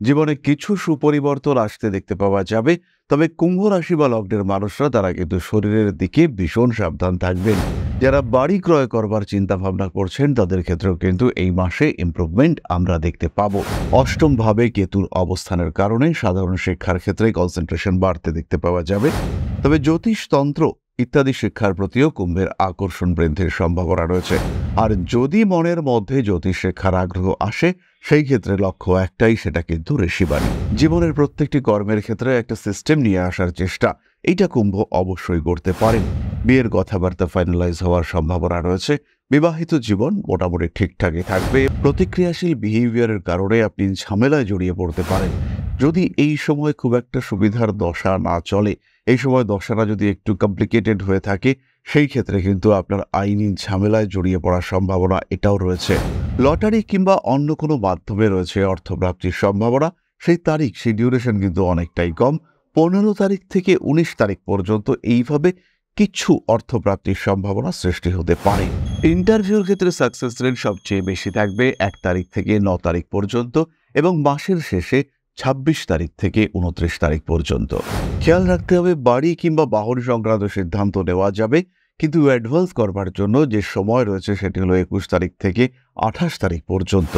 জীবনে কিছু সুপরিবর্তন আসতে দেখতে পাওয়া যাবে। তবে কুম্ভ রাশি বা লগ্নের মানুষরা তারা কিন্তু শরীরের দিকে ভীষণ সাবধান থাকবেন। যারা বাড়ি ক্রয় করবার চিন্তা ভাবনা করছেন তাদের ক্ষেত্রেও কিন্তু এই মাসে ইমপ্রুভমেন্ট আমরা দেখতে পাবো। অষ্টম ভাবে কেতুর অবস্থানের কারণে সাধারণ শিক্ষার ক্ষেত্রে কনসেন্ট্রেশন বাড়তে দেখতে পাওয়া যাবে। তবে জ্যোতিষতন্ত্র ইত্যাদি শিক্ষার প্রতিও কুম্ভের আকর্ষণ বৃদ্ধির সম্ভাবনা রয়েছে। আর যদি মনের মধ্যে জ্যোতিষ শিক্ষার আগ্রহ আসে, সেই ক্ষেত্রে লক্ষ্য একটাই, সেটা কিন্তু ঋষিবাণী। জীবনের প্রত্যেকটি কর্মের ক্ষেত্রে একটা সিস্টেম নিয়ে আসার চেষ্টা, এইটা কুম্ভ অবশ্যই করতে পারেন। বিয়ের কথাবার্তা ফাইনালাইজ হওয়ার সম্ভাবনা রয়েছে। বিবাহিত জীবন মোটামুটি ঠিকঠাকই থাকবে। প্রতিক্রিয়াশীল বিহেভিয়ারের কারণে আপনি ঝামেলায় জড়িয়ে পড়তে পারেন। যদি এই সময় খুব একটা সুবিধার দশা না চলে, এই সময় দশাটা যদি একটু কমপ্লিকেটেড হয়ে থাকে, সেই ক্ষেত্রে কিন্তু আপনার আইনি ঝামেলায় জড়িয়ে পড়ার সম্ভাবনা এটাও রয়েছে। লটারি কিংবা অন্য কোনো মাধ্যমে রয়েছে অর্থপ্রাপ্তির সম্ভাবনা। সেই তারিখ, সেই ডিউরেশন কিন্তু অনেকটাই কম। 15 তারিখ থেকে 19 তারিখ পর্যন্ত এইভাবে কিছু অর্থপ্রাপ্তির সম্ভাবনা সৃষ্টি হতে পারে। ইন্টারভিউর ক্ষেত্রে সাকসেস রেট সবচেয়ে বেশি থাকবে 1 তারিখ থেকে 9 তারিখ পর্যন্ত এবং মাসের শেষে 26 তারিখ থেকে 29 তারিখ পর্যন্ত। খেয়াল রাখতে হবে, বাড়ি কিংবা বাহন সংক্রান্ত সিদ্ধান্ত নেওয়া যাবে, কিন্তু অ্যাডভান্স করবার জন্য যে সময় রয়েছে সেটি হলো 21 তারিখ থেকে 28 তারিখ পর্যন্ত।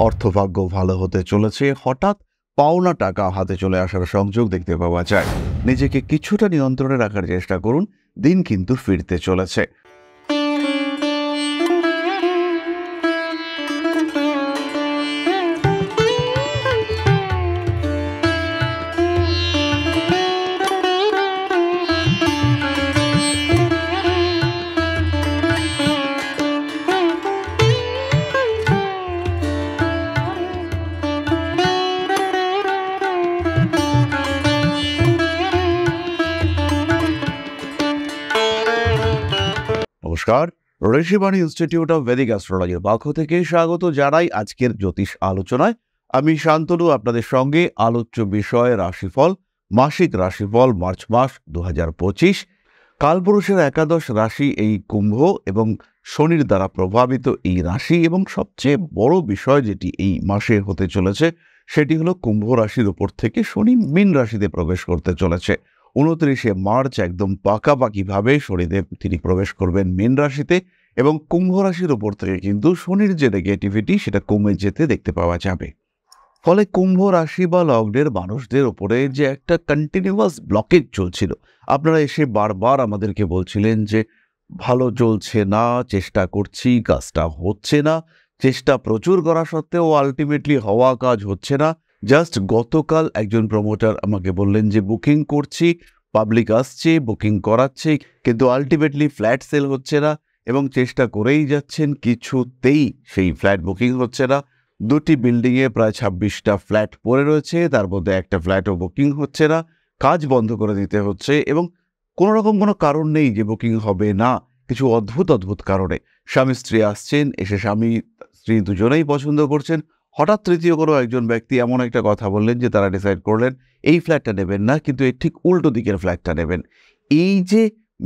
অর্থভাগ্য ভালো হতে চলেছে। হঠাৎ পাওনা টাকা হাতে চলে আসার সংযোগ দেখতে পাওয়া যায়। নিজেকে কিছুটা নিয়ন্ত্রণে রাখার চেষ্টা করুন, দিন কিন্তু ফিরতে চলেছে। নমস্কার, ঋষিবাণী ইনস্টিটিউট অফ ভেদিক অ্যাস্ট্রোলজির পক্ষ থেকে স্বাগত জানাই আজকের জ্যোতিষ আলোচনায়। আমি শান্তনু, আপনাদের সঙ্গে আলোচ্য বিষয় রাশিফল, মাসিক রাশিফল মার্চ মাস 2025। কালপুরুষের একাদশ রাশি এই কুম্ভ এবং শনির দ্বারা প্রভাবিত এই রাশি, এবং সবচেয়ে বড় বিষয় যেটি এই মাসে হতে চলেছে সেটি হলো কুম্ভ রাশির উপর থেকে শনি মীন রাশিতে প্রবেশ করতে চলেছে। 29শে মার্চ একদম পাকাপাকিভাবে শনিদেব তিনি প্রবেশ করবেন মীন রাশিতে, এবং কুম্ভ রাশির উপর থেকে কিন্তু শনির যে নেগেটিভিটি সেটা কমে যেতে দেখতে পাওয়া যাবে। ফলে কুম্ভ রাশি বা লগ্নের মানুষদের উপরে যে একটা কন্টিনিউয়াস ব্লকেজ চলছিল, আপনারা এসে বারবার আমাদেরকে বলছিলেন যে ভালো চলছে না, চেষ্টা করছি, কাজটা হচ্ছে না, চেষ্টা প্রচুর করা সত্ত্বেও আলটিমেটলি হওয়া কাজ হচ্ছে না। জাস্ট গতকাল একজন প্রমোটার আমাকে বললেন যে বুকিং করছি, পাবলিক আসছে, বুকিং করাচ্ছে, কিন্তু আলটিমেটলি ফ্ল্যাট সেল হচ্ছে না, এবং চেষ্টা করেই যাচ্ছেন, কিছুতেই সেই ফ্ল্যাট বুকিং হচ্ছে না। 2টি বিল্ডিংয়ে প্রায় 26টা ফ্ল্যাট পড়ে রয়েছে, তার মধ্যে একটা ফ্ল্যাটও বুকিং হচ্ছে না, কাজ বন্ধ করে দিতে হচ্ছে, এবং কোনো রকম কোনো কারণ নেই যে বুকিং হবে না। কিছু অদ্ভুত অদ্ভুত কারণে স্বামী স্ত্রী আসছেন, এসে স্বামী স্ত্রী দুজনেই পছন্দ করছেন। হঠাৎ তৃতীয় কোনো একজন ব্যক্তি এমন একটা কথা বললেন যে তারা ডিসাইড করলেন এই ফ্ল্যাটটা নেবেন না, কিন্তু এর ঠিক উল্টো দিকের ফ্ল্যাটটা নেবেন। এই যে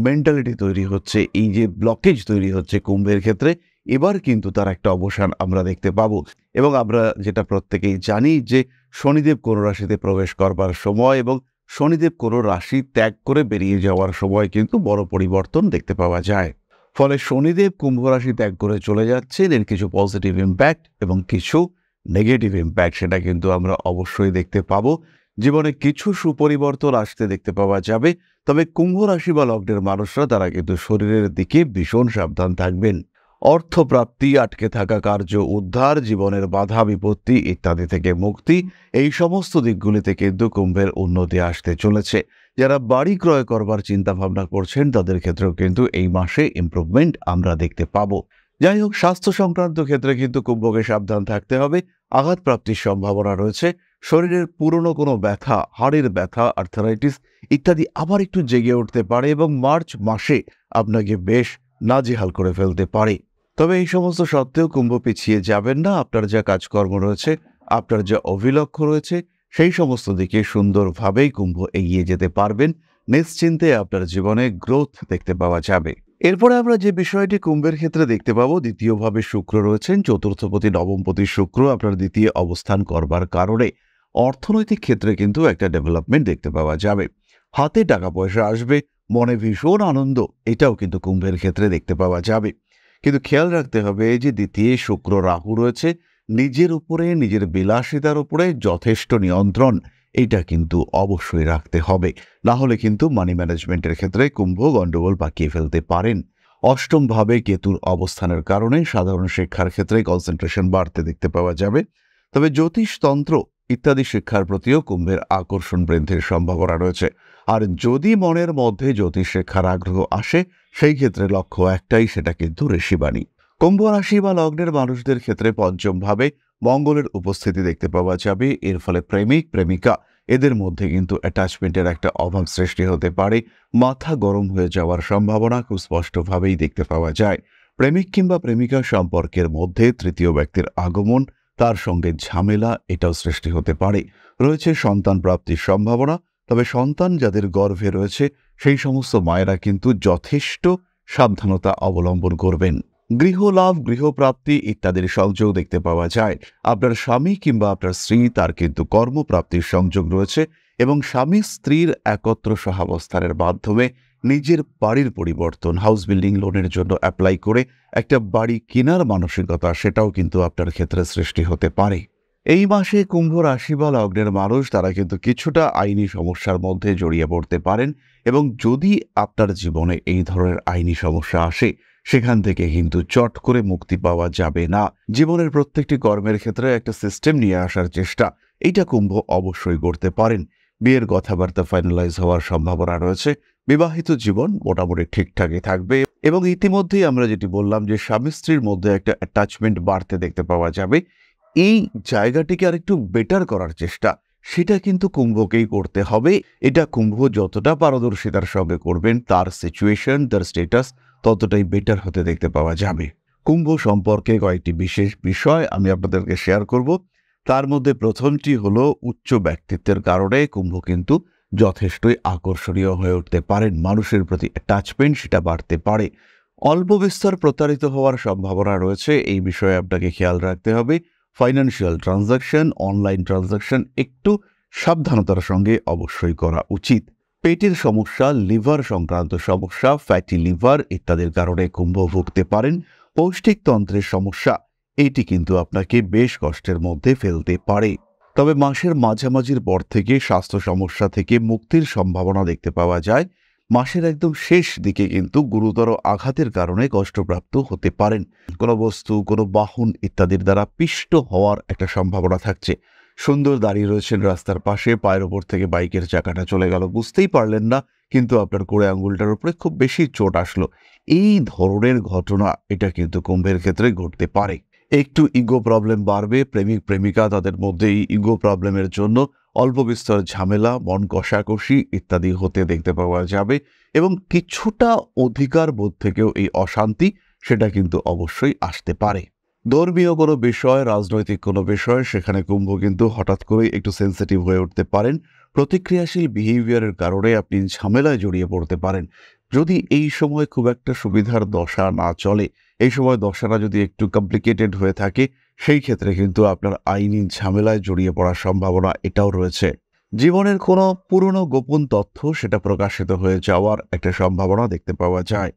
মেন্টালিটি তৈরি হচ্ছে, এই যে ব্লকেজ তৈরি হচ্ছে কুম্ভের ক্ষেত্রে, এবার কিন্তু তার একটা অবসান আমরা দেখতে পাবো। এবং আমরা যেটা প্রত্যেকেই জানি যে শনিদেব কোনো রাশিতে প্রবেশ করবার সময় এবং শনিদেব কোনো রাশি ত্যাগ করে বেরিয়ে যাওয়ার সময় কিন্তু বড় পরিবর্তন দেখতে পাওয়া যায়। ফলে শনিদেব কুম্ভ রাশি ত্যাগ করে চলে যাচ্ছেন, এর কিছু পজিটিভ ইম্প্যাক্ট এবং কিছু নেগেটিভ ইম্প্যাক্ট সেটা কিন্তু আমরা অবশ্যই দেখতে পাবো। জীবনে কিছু সুপরিবর্তন আসতে দেখতে পাওয়া যাবে। তবে কুম্ভ রাশি বা লগ্নের মানুষরা তারা কিন্তু শরীরের দিকে ভীষণ সাবধান থাকবেন। অর্থপ্রাপ্তি, আটকে থাকা কার্য উদ্ধার, জীবনের বাধা বিপত্তি ইত্যাদি থেকে মুক্তি, এই সমস্ত দিকগুলিতে কিন্তু কুম্ভের উন্নতি আসতে চলেছে। যারা বাড়ি ক্রয় করবার চিন্তা ভাবনা করছেন তাদের ক্ষেত্রেও কিন্তু এই মাসে ইমপ্রুভমেন্ট আমরা দেখতে পাবো। যাই হোক, স্বাস্থ্য সংক্রান্ত ক্ষেত্রে কিন্তু কুম্ভকে সাবধান থাকতে হবে। আঘাতপ্রাপ্তির সম্ভাবনা রয়েছে। শরীরের পুরনো কোনো ব্যথা, হাড়ের ব্যথা, আর্থারাইটিস ইত্যাদি আবার একটু জেগে উঠতে পারে এবং মার্চ মাসে আপনাকে বেশ নাজেহাল করে ফেলতে পারে। তবে এই সমস্ত সত্ত্বেও কুম্ভ পিছিয়ে যাবেন না। আপনার যা কাজকর্ম রয়েছে, আপনার যা অভিলক্ষ্য রয়েছে, সেই সমস্ত দিকে সুন্দরভাবেই কুম্ভ এগিয়ে যেতে পারবেন। নিশ্চিন্তে আপনার জীবনে গ্রোথ দেখতে পাওয়া যাবে। এরপরে আমরা যে বিষয়টি কুম্ভের ক্ষেত্রে দেখতে পাবো, দ্বিতীয়ভাবে শুক্র রয়েছেন, চতুর্থপতি নবমপতি শুক্র আপনার দ্বিতীয় অবস্থান করবার কারণে অর্থনৈতিক ক্ষেত্রে কিন্তু একটা ডেভেলপমেন্ট দেখতে পাওয়া যাবে। হাতে টাকা পয়সা আসবে, মনে ভীষণ আনন্দ, এটাও কিন্তু কুম্ভের ক্ষেত্রে দেখতে পাওয়া যাবে। কিন্তু খেয়াল রাখতে হবে যে দ্বিতীয় শুক্র রাহু রয়েছে, নিজের উপরে, নিজের বিলাসিতার উপরে যথেষ্ট নিয়ন্ত্রণ এটা কিন্তু অবশ্যই রাখতে হবে। না হলে কিন্তু মানি ম্যানেজমেন্টের ক্ষেত্রে কুম্ভ গন্ডগোল পাকিয়ে ফেলতে পারেন। অষ্টম ভাবে কেতুর অবস্থানের কারণে সাধারণ শিক্ষার ক্ষেত্রে কনসেন্ট্রেশন বাড়তে দেখতে পাওয়া যাবে। তবে জ্যোতিষতন্ত্র ইত্যাদি শিক্ষার প্রতিও কুম্ভের আকর্ষণ বৃদ্ধির সম্ভাবনা রয়েছে। আর যদি মনের মধ্যে জ্যোতিষ শিক্ষার আগ্রহ আসে, সেই ক্ষেত্রে লক্ষ্য একটাই, সেটা কিন্তু ঋষিবাণী। কুম্ভ রাশি বা লগ্নের মানুষদের ক্ষেত্রে পঞ্চম ভাবে মঙ্গলের উপস্থিতি দেখতে পাওয়া যাবে। এর ফলে প্রেমিক প্রেমিকা এদের মধ্যে কিন্তু অ্যাটাচমেন্টের একটা অভাব সৃষ্টি হতে পারে। মাথা গরম হয়ে যাওয়ার সম্ভাবনা খুব স্পষ্টভাবেই দেখতে পাওয়া যায়। প্রেমিক কিংবা প্রেমিকা সম্পর্কের মধ্যে তৃতীয় ব্যক্তির আগমন, তার সঙ্গে ঝামেলা এটাও সৃষ্টি হতে পারে। রয়েছে সন্তান প্রাপ্তির সম্ভাবনা, তবে সন্তান যাদের গর্ভে রয়েছে সেই সমস্ত মায়েরা কিন্তু যথেষ্ট সাবধানতা অবলম্বন করবেন। গৃহলাভ, গৃহপ্রাপ্তি ইত্যাদির সংযোগ দেখতে পাওয়া যায়। আপনার স্বামী কিংবা আপনার স্ত্রী তার কিন্তু কর্মপ্রাপ্তির সংযোগ রয়েছে এবং স্বামী স্ত্রীর একত্র সহাবস্থানের মাধ্যমে নিজের বাড়ির পরিবর্তন, হাউস বিল্ডিং লোনের জন্য অ্যাপ্লাই করে একটা বাড়ি কেনার মানসিকতা, সেটাও কিন্তু আপনার ক্ষেত্রে সৃষ্টি হতে পারে। এই মাসে কুম্ভ রাশি বা লগ্নের মানুষ তারা কিন্তু কিছুটা আইনি সমস্যার মধ্যে জড়িয়ে পড়তে পারেন এবং যদি আপনার জীবনে এই ধরনের আইনি সমস্যা আসে, সেখান থেকে কিন্তু চট করে মুক্তি পাওয়া যাবে না। জীবনের প্রত্যেকটি কর্মের ক্ষেত্রে একটা সিস্টেম নিয়ে আসার চেষ্টা এইটা কুম্ভ অবশ্যই করতে পারেন। বিয়ের কথাবার্তা ফাইনালাইজ হওয়ার সম্ভাবনা রয়েছে। বিবাহিত জীবন মোটামুটি ঠিকঠাকই থাকবে এবং ইতিমধ্যেই আমরা যেটি বললাম যে স্বামী স্ত্রীর মধ্যে একটা অ্যাটাচমেন্ট বাড়তে দেখতে পাওয়া যাবে। এই জায়গাটিকে আরেকটু বেটার করার চেষ্টা, সেটা কিন্তু কুম্ভকেই করতে হবে। এটা কুম্ভ যতটা পারদর্শিতার সঙ্গে করবেন, তার সিচুয়েশন, তার স্ট্যাটাস ততটাই বেটার হতে দেখতে পাওয়া যাবে। কুম্ভ সম্পর্কে কয়েকটি বিশেষ বিষয় আমি আপনাদেরকে শেয়ার করব। তার মধ্যে প্রথমটি হলো উচ্চ ব্যক্তিত্বের কারণে কুম্ভ কিন্তু যথেষ্টই আকর্ষণীয় হয়ে উঠতে পারেন। মানুষের প্রতি অ্যাটাচমেন্ট সেটা বাড়তে পারে। অল্প বিস্তর প্রতারিত হওয়ার সম্ভাবনা রয়েছে, এই বিষয়ে আপনাকে খেয়াল রাখতে হবে। ফাইন্যান্সিয়াল ট্রানজাকশন, অনলাইন ট্রানজাকশন একটু সাবধানতার সঙ্গে অবশ্যই করা উচিত। পেটের সমস্যা, লিভার সংক্রান্ত সমস্যা, ফ্যাটি লিভার ইত্যাদির কারণে কুম্ভ ভুগতে পারেন। পৌষ্টিকতন্ত্রের সমস্যা এটি কিন্তু আপনাকে বেশ কষ্টের মধ্যে ফেলতে পারে। তবে মাসের মাঝামাঝির পর থেকে স্বাস্থ্য সমস্যা থেকে মুক্তির সম্ভাবনা দেখতে পাওয়া যায়। মাসের একদম শেষ দিকে কিন্তু গুরুতর আঘাতের কারণে কষ্টপ্রাপ্ত হতে পারেন। কোনো বস্তু, কোনো বাহন ইত্যাদির দ্বারা পিষ্ট হওয়ার একটা সম্ভাবনা থাকছে। সুন্দর দাঁড়িয়ে রয়েছেন রাস্তার পাশে, পায়ের ওপর থেকে বাইকের চাকাটা চলে গেল, বুঝতেই পারলেন না, কিন্তু আপনার কোড়ে আঙ্গুলটার উপরে খুব বেশি চোট আসলো। এই ধরনের ঘটনা এটা কিন্তু কুম্ভের ক্ষেত্রে ঘটতে পারে। একটু ইগো প্রবলেম বাড়বে। প্রেমিক প্রেমিকা তাদের মধ্যে এই ইগো প্রবলেমের জন্য অল্প বিস্তর ঝামেলা, মন কষাকষি ইত্যাদি হতে দেখতে পাওয়া যাবে এবং কিছুটা অধিকার বোধ থেকেও এই অশান্তি সেটা কিন্তু অবশ্যই আসতে পারে। ধর্মীয় কোনো বিষয়, রাজনৈতিক কোনো বিষয়, সেখানে কুম্ভ কিন্তু হঠাৎ করেই একটু সেন্সিটিভ হয়ে উঠতে পারেন। প্রতিক্রিয়াশীল বিহেভিয়ারের কারণে আপনি ঝামেলায় জড়িয়ে পড়তে পারেন। যদি এই সময় খুব একটা সুবিধার দশা না চলে, এই সময় দশাটা যদি একটু কমপ্লিকেটেড হয়ে থাকে, সেই ক্ষেত্রে কিন্তু আপনার আইনি ঝামেলায় জড়িয়ে পড়ার সম্ভাবনা এটাও রয়েছে। জীবনের কোনো পুরনো গোপন তথ্য সেটা প্রকাশিত হয়ে যাওয়ার একটা সম্ভাবনা দেখতে পাওয়া যায়।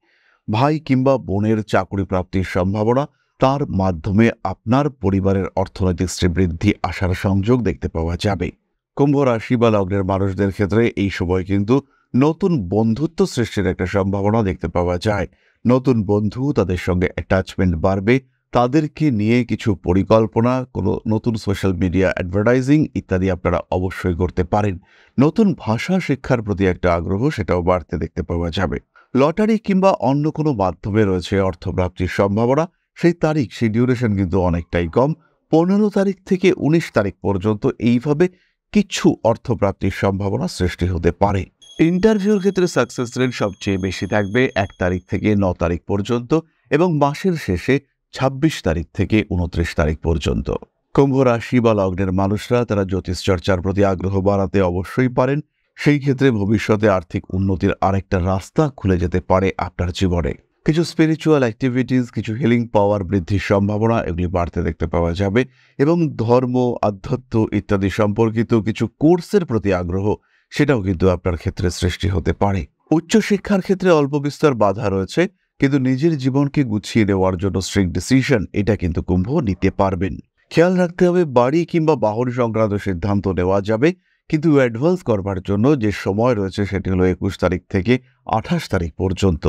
ভাই কিংবা বোনের চাকরি প্রাপ্তির সম্ভাবনা, তার মাধ্যমে আপনার পরিবারের অর্থনৈতিক শ্রীবৃদ্ধি আসার সংযোগ দেখতে পাওয়া যাবে। কুম্ভ রাশি বা লগ্নের মানুষদের ক্ষেত্রে এই সময় কিন্তু নতুন বন্ধুত্ব সৃষ্টির একটা সম্ভাবনা দেখতে পাওয়া যায়। নতুন বন্ধু, তাদের সঙ্গে অ্যাটাচমেন্ট বাড়বে। তাদেরকে নিয়ে কিছু পরিকল্পনা, কোনো নতুন সোশ্যাল মিডিয়া অ্যাডভার্টাইজিং ইত্যাদি আপনারা অবশ্যই করতে পারেন। নতুন ভাষা শিক্ষার প্রতি একটা আগ্রহ সেটাও বাড়তে দেখতে পাওয়া যাবে। লটারি কিংবা অন্য কোনো মাধ্যমে রয়েছে অর্থপ্রাপ্তির সম্ভাবনা। সেই তারিখ, সেই ডিউরেশন কিন্তু অনেকটাই কম। 15 তারিখ থেকে 19 তারিখ পর্যন্ত এইভাবে কিছু অর্থপ্রাপ্তির সম্ভাবনা সৃষ্টি হতে পারে। ইন্টারভিউর ক্ষেত্রে সাকসেস রেট সবচেয়ে বেশি থাকবে 1 তারিখ থেকে 9 তারিখ পর্যন্ত এবং মাসের শেষে 26 তারিখ থেকে 29 তারিখ পর্যন্ত। কুম্ভ রাশি বা লগ্নের মানুষরা তারা জ্যোতিষ চর্চার প্রতি আগ্রহ বাড়াতে অবশ্যই পারেন। সেই ক্ষেত্রে ভবিষ্যতে আর্থিক উন্নতির আরেকটা রাস্তা খুলে যেতে পারে আপনার জীবনে। কিছু স্পিরিচুয়াল অ্যাক্টিভিটিস, কিছু হিলিং পাওয়ার বৃদ্ধির সম্ভাবনা এগুলি বাড়তে দেখতে পাওয়া যাবে এবং ধর্ম, আধ্যাত্ম ইত্যাদি সম্পর্কিত কিছু কোর্সের প্রতি আগ্রহ সেটাও কিন্তু আপনার ক্ষেত্রে সৃষ্টি হতে পারে। উচ্চশিক্ষার ক্ষেত্রে অল্প বিস্তর বাধা রয়েছে, কিন্তু নিজের জীবনকে গুছিয়ে নেওয়ার জন্য স্ট্রিক্ট ডিসিশন এটা কিন্তু কুম্ভ নিতে পারবেন। খেয়াল রাখতে হবে বাড়ি কিংবা বাহন সংক্রান্ত সিদ্ধান্ত নেওয়া যাবে, কিন্তু অ্যাডভান্স করবার জন্য যে সময় রয়েছে সেটি হলো 21 তারিখ থেকে 28 তারিখ পর্যন্ত।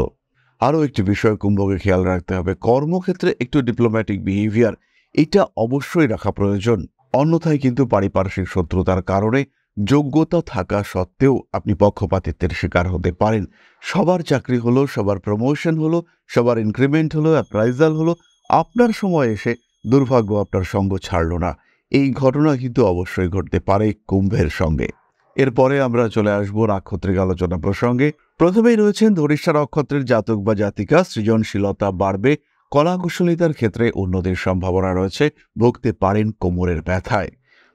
আরও একটি বিষয় কুম্ভকে খেয়াল রাখতে হবে, কর্মক্ষেত্রে একটু ডিপ্লোম্যাটিক বিহেভিয়ার এটা অবশ্যই রাখা প্রয়োজন। অন্যথায় কিন্তু পারিপার্শ্বিক শত্রুতার কারণে যোগ্যতা থাকা সত্ত্বেও আপনি পক্ষপাতিত্বের শিকার হতে পারেন। সবার চাকরি হলো, সবার প্রমোশন হলো, সবার ইনক্রিমেন্ট হলো, অ্যাপ্রাইজাল হলো, আপনার সময় এসে দুর্ভাগ্য আপনার সঙ্গ ছাড়ল না। এই ঘটনা কিন্তু অবশ্যই ঘটতে পারে কুম্ভের সঙ্গে। এরপরে আমরা চলে আসবো নাক্ষত্রিক আলোচনা প্রসঙ্গে। প্রথমেই রয়েছেন ধনিষ্ঠা নক্ষত্রের জাতক বা জাতিকা। সৃজনশীলতা বাড়বে, কলাকুশলিতার ক্ষেত্রে উন্নতির সম্ভাবনা রয়েছে, ভুগতে পারেন কোমরের ব্যথায়।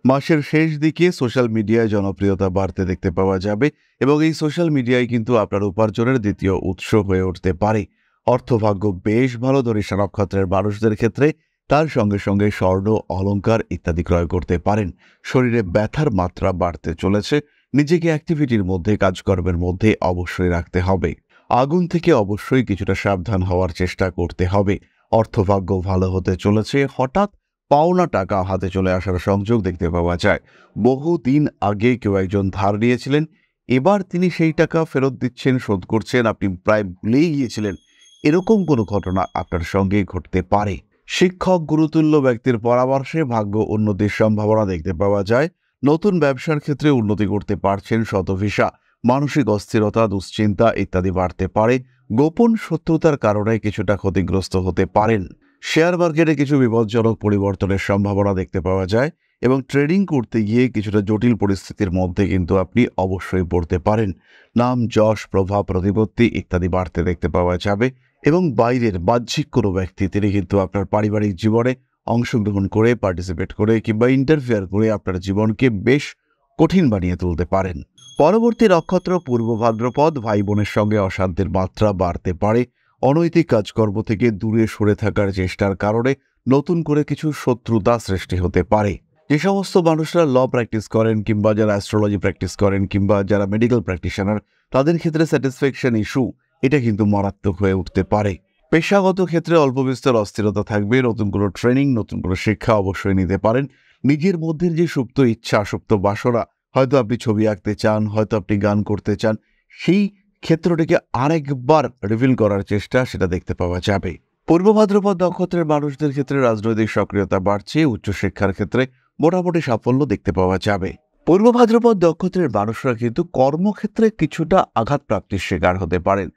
মাসের শেষ দিকে সোশ্যাল মিডিয়ায় জনপ্রিয়তা বাড়তে দেখতে পাওয়া যাবে এবং এই সোশ্যাল মিডিয়ায় কিন্তু আপনার উপার্জনের দ্বিতীয় উৎস হয়ে উঠতে পারে। অর্থভাগ্য বেশ ভালো ধনিষ্ঠা নক্ষত্রের মানুষদের ক্ষেত্রে। তার সঙ্গে সঙ্গে স্বর্ণ, অলংকার ইত্যাদি ক্রয় করতে পারেন। শরীরে ব্যথার মাত্রা বাড়তে চলেছে, নিজেকে অ্যাক্টিভিটির মধ্যে, কাজকর্মের মধ্যে অবশ্যই রাখতে হবে। আগুন থেকে অবশ্যই কিছুটা সাবধান হওয়ার চেষ্টা করতে হবে। অর্থভাগ্য ভালো হতে চলেছে, হঠাৎ পাওনা টাকা হাতে চলে আসার সংযোগ দেখতে পাওয়া যায়। বহুদিন আগে কেউ একজন ধার নিয়েছিলেন, এবার তিনি সেই টাকা ফেরত দিচ্ছেন, শোধ করছেন, আপনি প্রায় ভুলেই গিয়েছিলেন, এরকম কোনো ঘটনা আপনার সঙ্গে ঘটতে পারে। শিক্ষক, গুরুতুল্য ব্যক্তির পরামর্শে ভাগ্য উন্নতির সম্ভাবনা দেখতে পাওয়া যায়। নতুন ব্যবসার ক্ষেত্রে উন্নতি করতে পারছেন শতভিসা। মানসিক অস্থিরতা, দুশ্চিন্তা ইত্যাদি বাড়তে পারে। গোপন শত্রুতার কারণে কিছুটা ক্ষতিগ্রস্ত হতে পারেন। শেয়ার মার্কেটে কিছু বিপজ্জনক পরিবর্তনের সম্ভাবনা দেখতে পাওয়া যায় এবং ট্রেডিং করতে গিয়ে কিছুটা জটিল পরিস্থিতির মধ্যে কিন্তু আপনি অবশ্যই পড়তে পারেন। নাম, যশ, প্রভাব, প্রতিপত্তি ইত্যাদি বাড়তে দেখতে পাওয়া যাবে এবং বাইরের বাহ্যিক কোনো ব্যক্তি তিনি কিন্তু আপনার পারিবারিক জীবনে অংশগ্রহণ করে, পার্টিসিপেট করে কিংবা ইন্টারফেয়ার করে আপনার জীবনকে বেশ কঠিন বানিয়ে তুলতে পারেন। পরবর্তী নক্ষত্র পূর্ব ভাদ্রপদ। ভাই বোনের সঙ্গে অশান্তির মাত্রা বাড়তে পারে। অনৈতিক কাজকর্ম থেকে দূরে সরে থাকার চেষ্টার কারণে নতুন করে কিছু শত্রুতা সৃষ্টি হতে পারে। যে সমস্ত মানুষরা ল প্র্যাকটিস করেন কিংবা যারা অ্যাস্ট্রোলজি প্র্যাকটিস করেন কিংবা যারা মেডিকেল প্র্যাকটিশনার, তাদের ক্ষেত্রে স্যাটিসফ্যাকশন ইস্যু এটা কিন্তু মারাত্মক হয়ে উঠতে পারে। পেশাগত ক্ষেত্রে অল্প বিস্তর অস্থিরতা থাকবে। নতুন কোনো ট্রেনিং, নতুন কোনো শিক্ষা অবশ্যই নিতে পারেন। নিজের মধ্যে যে সুপ্ত ইচ্ছা, সুপ্ত বাসনা, হয়তো আপনি ছবি আঁকতে চান, হয়তো আপনি গান করতে চান, সেই ক্ষেত্রটিকে আরেকবার রিভিল করার চেষ্টা সেটা দেখতে পাওয়া যাবে। পূর্ব ভাদ্রপদ নক্ষত্রের মানুষদের ক্ষেত্রে রাজনৈতিক সক্রিয়তা বাড়ছে। উচ্চশিক্ষার ক্ষেত্রে মোটামুটি সাফল্য দেখতে পাওয়া যাবে। পূর্ব ভাদ্রপদ নক্ষত্রের মানুষরা কিন্তু কর্মক্ষেত্রে কিছুটা আঘাতপ্রাপ্তির শিকার হতে পারেন।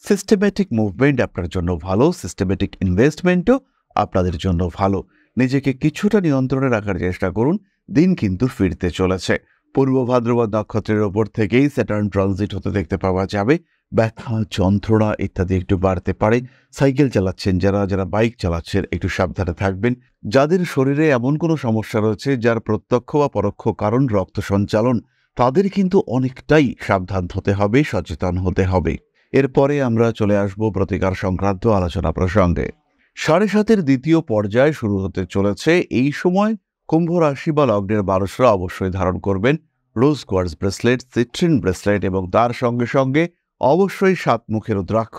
সিস্টেমেটিক মুভমেন্ট আপনার জন্য ভালো, সিস্টেমেটিক ইনভেস্টমেন্টও আপনাদের জন্য ভালো। নিজেকে কিছুটা নিয়ন্ত্রণে রাখার চেষ্টা করুন, দিন কিন্তু ফিরতে চলেছে। পূর্ব ভাদ্রপদ নক্ষত্রের ওপর থেকেই স্যাটার্ন ট্রানজিট হতে দেখতে পাওয়া যাবে। ব্যথা, যন্ত্রণা ইত্যাদি একটু বাড়তে পারে। সাইকেল চালাচ্ছেন যারা, যারা বাইক চালাচ্ছেন, একটু সাবধানে থাকবেন। যাদের শরীরে এমন কোনো সমস্যা রয়েছে যার প্রত্যক্ষ বা পরোক্ষ কারণ রক্ত সঞ্চালন, তাদের কিন্তু অনেকটাই সাবধান হতে হবে, সচেতন হতে হবে। এরপরে আমরা চলে আসব প্রতিকার সংক্রান্ত আলোচনা প্রসঙ্গে। 7.5-এর দ্বিতীয় পর্যায় শুরু হতে চলেছে। এই সময় কুম্ভ রাশি বা লগ্নের মানুষরা অবশ্যই ধারণ করবেন রোজ কোয়ার্টজ ব্রেসলেট, সিট্রিন ব্রেসলেট এবং তার সঙ্গে সঙ্গে অবশ্যই 7মুখী রুদ্রাক্ষ।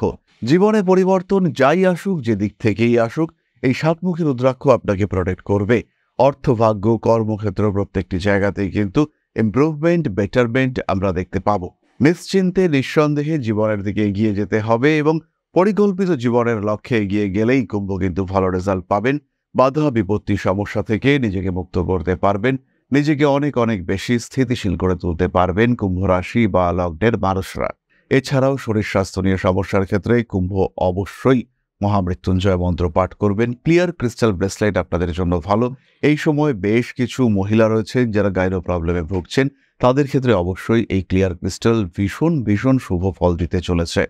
জীবনে পরিবর্তন যাই আসুক, যে দিক থেকেই আসুক, এই 7মুখী রুদ্রাক্ষ আপনাকে প্রোটেক্ট করবে। অর্থভাগ্য, কর্মক্ষেত্র প্রত্যেকটি জায়গাতেই কিন্তু ইমপ্রুভমেন্ট, বেটারমেন্ট আমরা দেখতে পাবো। নিশ্চিন্তে, নিঃসন্দেহে জীবনের দিকে এগিয়ে যেতে হবে এবং পরিকল্পিত জীবনের লক্ষ্যে এগিয়ে গেলেই কুম্ভ কিন্তু ভালো রেজাল্ট পাবেন। বাধা বিপত্তি সমস্যা থেকে নিজেকে মুক্ত করতে পারবেন, নিজেকে অনেক অনেক বেশি স্থিতিশীল করে তুলতে পারবেন কুম্ভ রাশি বা লগ্নের মানুষরা। এছাড়াও শরীর স্বাস্থ্য নিয়ে সমস্যার ক্ষেত্রে কুম্ভ অবশ্যই মহামৃত্যুঞ্জয় মন্ত্র পাঠ করবেন। ক্লিয়ার ক্রিস্টাল ব্রেসলেট আপনাদের জন্য ভালো। এই সময় বেশ কিছু মহিলা রয়েছেন যারা গাইনো প্রবলেমে ভুগছেন, তাদের ক্ষেত্রে অবশ্যই এই ক্লিয়ার ক্রিস্টাল ভীষণ ভীষণ শুভ ফল দিতে চলেছে।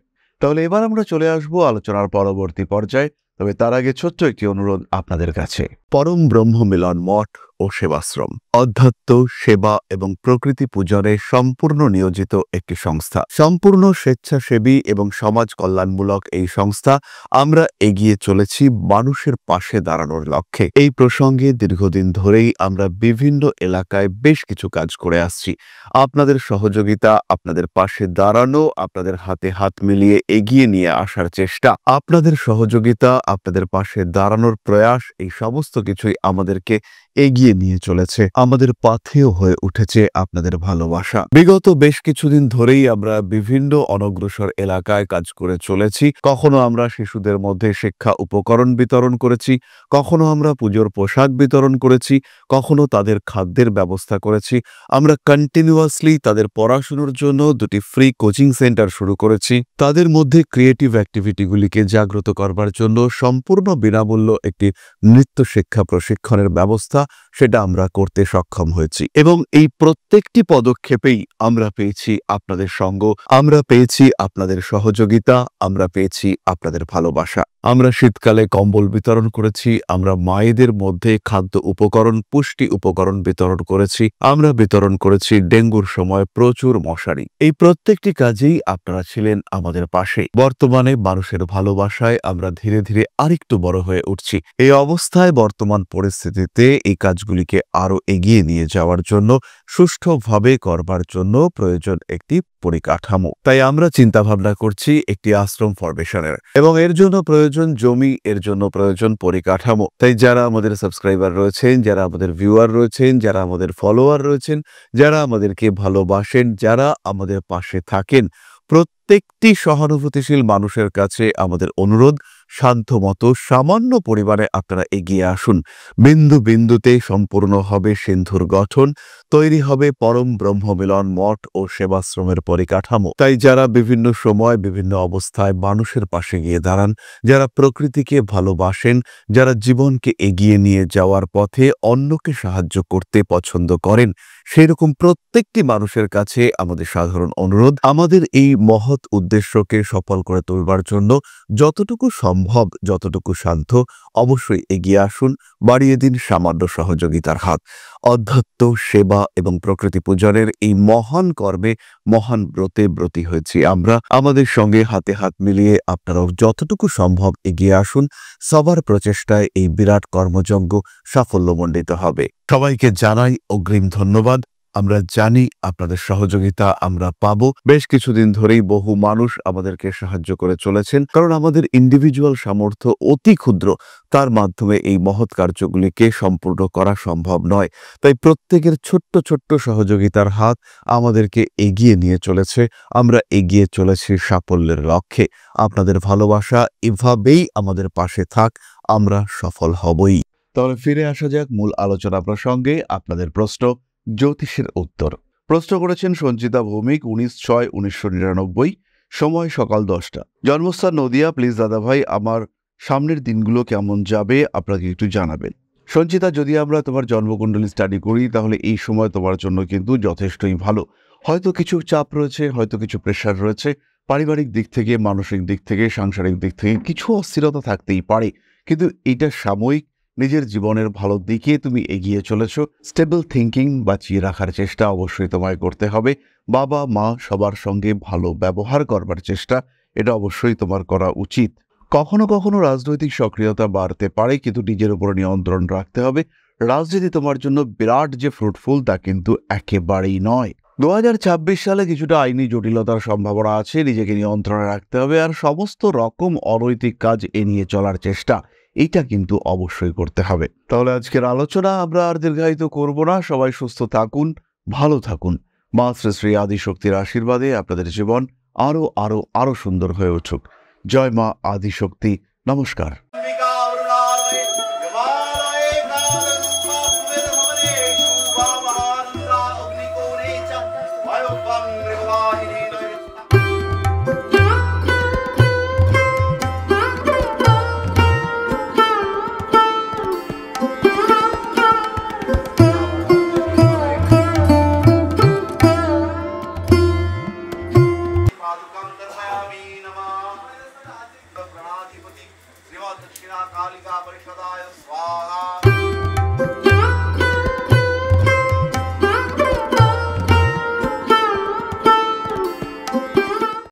তাহলে এবার আমরা চলে আসবো আলোচনার পরবর্তী পর্যায়ে। তবে তার আগে ছোট্ট একটি অনুরোধ আপনাদের কাছে। পরম ব্রহ্ম মিলন মঠ ও সেবাশ্রম অধ্যাত্ম, সেবা এবং প্রকৃতি পূজনে সম্পূর্ণ নিয়োজিত একটি সংস্থা। সম্পূর্ণ স্বেচ্ছাসেবী এবং সমাজ কল্যাণমূলক এই সংস্থা আমরা এগিয়ে চলেছি মানুষের পাশে দাঁড়ানোর লক্ষ্যে। এই প্রসঙ্গে দীর্ঘদিন ধরেই আমরা বিভিন্ন এলাকায় বেশ কিছু কাজ করে আসছি। আপনাদের সহযোগিতা, আপনাদের পাশে দাঁড়ানো, আপনাদের হাতে হাত মিলিয়ে এগিয়ে নিয়ে আসার চেষ্টা, আপনাদের সহযোগিতা, আপনাদের পাশে দাঁড়ানোর প্রয়াস, এই সমস্ত কিছুই আমাদেরকে এগিয়ে নিয়ে চলেছে। আমাদের পাথেয় হয়ে উঠেছে আপনাদের ভালোবাসা। বিগত বেশ কিছুদিন ধরেই আমরা বিভিন্ন অনগ্রসর এলাকায় কাজ করে চলেছি। কখনো আমরা শিশুদের মধ্যে শিক্ষা উপকরণ বিতরণ করেছি, কখনো আমরা পুজোর পোশাক বিতরণ করেছি, কখনো তাদের খাদ্যের ব্যবস্থা করেছি। আমরা কন্টিনিউয়াসলি তাদের পড়াশোনার জন্য 2টি ফ্রি কোচিং সেন্টার শুরু করেছি। তাদের মধ্যে ক্রিয়েটিভ অ্যাক্টিভিটিগুলিকে জাগ্রত করবার জন্য সম্পূর্ণ বিনামূল্য একটি নৃত্য শিক্ষা প্রশিক্ষণের ব্যবস্থা, সেটা আমরা করতে সক্ষম হয়েছি। এবং এই প্রত্যেকটি পদক্ষেপেই আমরা পেয়েছি আপনাদের সঙ্গ, আমরা পেয়েছি আপনাদের সহযোগিতা, আমরা পেয়েছি আপনাদের ভালোবাসা। আমরা শীতকালে কম্বল বিতরণ করেছি, আমরা মায়েদের মধ্যে খাদ্য উপকরণ, পুষ্টি উপকরণ বিতরণ করেছি, আমরা বিতরণ করেছি ডেঙ্গুর সময় প্রচুর মশারি। এই প্রত্যেকটি কাজেই আপনারা ছিলেন আমাদের পাশে। বর্তমানে মানুষের ভালোবাসায় আমরা ধীরে ধীরে আরেকটু বড় হয়ে উঠছি। এই অবস্থায় বর্তমান পরিস্থিতিতে এই কাজগুলিকে আরো এগিয়ে নিয়ে যাওয়ার জন্য, সুষ্ঠুভাবে করবার জন্য প্রয়োজন একটি পরিকাঠামো। তাই আমরা চিন্তা ভাবনা করছি একটি আশ্রম ফরমেশনের, এবং এর জন্য প্রয়োজন জমি, এর জন্য প্রয়োজন পরিকাঠামো। তাই যারা আমাদের সাবস্ক্রাইবার রয়েছেন, যারা আমাদের ভিউয়ার রয়েছেন, যারা আমাদের ফলোয়ার রয়েছেন, যারা আমাদেরকে ভালোবাসেন, যারা আমাদের পাশে থাকেন, প্রত্যেকটি সহানুভূতিশীল মানুষের কাছে আমাদের অনুরোধ, সাধ্যমতো সামান্য পরিমাণে আপনারা এগিয়ে আসুন। বিন্দু বিন্দুতে সম্পূর্ণ হবে সিন্ধুর গঠন, তৈরি হবে পরম ব্রহ্মমিলন মঠ ও সেবাশ্রমের পরিকাঠামো। তাই যারা বিভিন্ন সময় বিভিন্ন অবস্থায় মানুষের পাশে গিয়ে দাঁড়ান, যারা প্রকৃতিকে ভালোবাসেন, যারা জীবনকে এগিয়ে নিয়ে যাওয়ার পথে অন্যকে সাহায্য করতে পছন্দ করেন, সেই রকম প্রত্যেকটি মানুষের কাছে আমাদের সাধারণ অনুরোধ, আমাদের এই মহৎ উদ্দেশ্যকে সফল করে তুলবার জন্য যতটুকু সম্ভব, যতটুকু সাধ্য, অবশ্যই এগিয়ে আসুন, বাড়িয়ে দিন সামান্য সহযোগিতার হাত। অধ্যাত্ম, সেবা এবং প্রকৃতি পূজনের এই মহান কর্মে, মহান ব্রতে ব্রতী হয়েছি আমরা। আমাদের সঙ্গে হাতে হাত মিলিয়ে আপনারাও যতটুকু সম্ভব এগিয়ে আসুন। সবার প্রচেষ্টায় এই বিরাট কর্মযজ্ঞ সাফল্যমণ্ডিত হবে। সবাইকে জানাই অগ্রিম ধন্যবাদ। আমরা জানি আপনাদের সহযোগিতা আমরা পাবো। বেশ কিছুদিন ধরেই বহু মানুষ আমাদেরকে সাহায্য করে চলেছেন, কারণ আমাদের ইন্ডিভিজুয়াল সামর্থ্য অতি ক্ষুদ্র, তার মাধ্যমে এই মহৎ কার্যগুলিকে সম্পূর্ণ করা সম্ভব নয়। তাই প্রত্যেকের ছোট্ট ছোট্ট সহযোগিতার হাত আমাদেরকে এগিয়ে নিয়ে চলেছে। আমরা এগিয়ে চলেছি সাফল্যের লক্ষ্যে। আপনাদের ভালোবাসা এভাবেই আমাদের পাশে থাক, আমরা সফল হবই। তাহলে ফিরে আসা যাক মূল আলোচনা প্রসঙ্গে। আপনাদের প্রশ্ন, জ্যোতিষের উত্তর। প্রশ্ন করেছেন সঞ্চিতা ভৌমিক, 19/6/1999, সময় সকাল 10টা, জন্মস্থান নদিয়া। প্লিজ দাদাভাই, আমার সামনের দিনগুলো কেমন যাবে আপনাকে একটু জানাবেন। সঞ্চিতা, যদি আমরা তোমার জন্মকুণ্ডলী স্টাডি করি, তাহলে এই সময় তোমার জন্য কিন্তু যথেষ্টই ভালো। হয়তো কিছু চাপ রয়েছে, হয়তো কিছু প্রেশার রয়েছে, পারিবারিক দিক থেকে, মানসিক দিক থেকে, সাংসারিক দিক থেকে কিছু অস্থিরতা থাকতেই পারে, কিন্তু এটা সাময়িক। নিজের জীবনের ভালো দিকে তুমি এগিয়ে চলেছ। স্টেবল থিঙ্কিং বাঁচিয়ে রাখার চেষ্টা অবশ্যই তোমায় করতে হবে। বাবা মা সবার সঙ্গে ভালো ব্যবহার করবার চেষ্টা, এটা অবশ্যই তোমার করা উচিত। কখনো কখনো রাজনৈতিক সক্রিয়তা বাড়তে পারে, কিন্তু নিজের উপর নিয়ন্ত্রণ রাখতে হবে। রাজনীতি তোমার জন্য বিরাট যে ফ্রুটফুল, তা কিন্তু একেবারেই নয়। 2026 সালে কিছুটা আইনি জটিলতার সম্ভাবনা আছে, নিজেকে নিয়ন্ত্রণে রাখতে হবে। আর সমস্ত রকম অনৈতিক কাজ এড়িয়ে চলার চেষ্টা, এইটা কিন্তু অবশ্যই করতে হবে। তাহলে আজকের আলোচনা আমরা আর দীর্ঘায়িত করব না। সবাই সুস্থ থাকুন, ভালো থাকুন। মা শ্রী শ্রী আদিশক্তির আশীর্বাদে আপনাদের জীবন আরো আরো আরো সুন্দর হয়ে উঠুক। জয় মা আদিশক্তি। নমস্কার। दक्षिणा कालिका परिषदाय स्वाहा।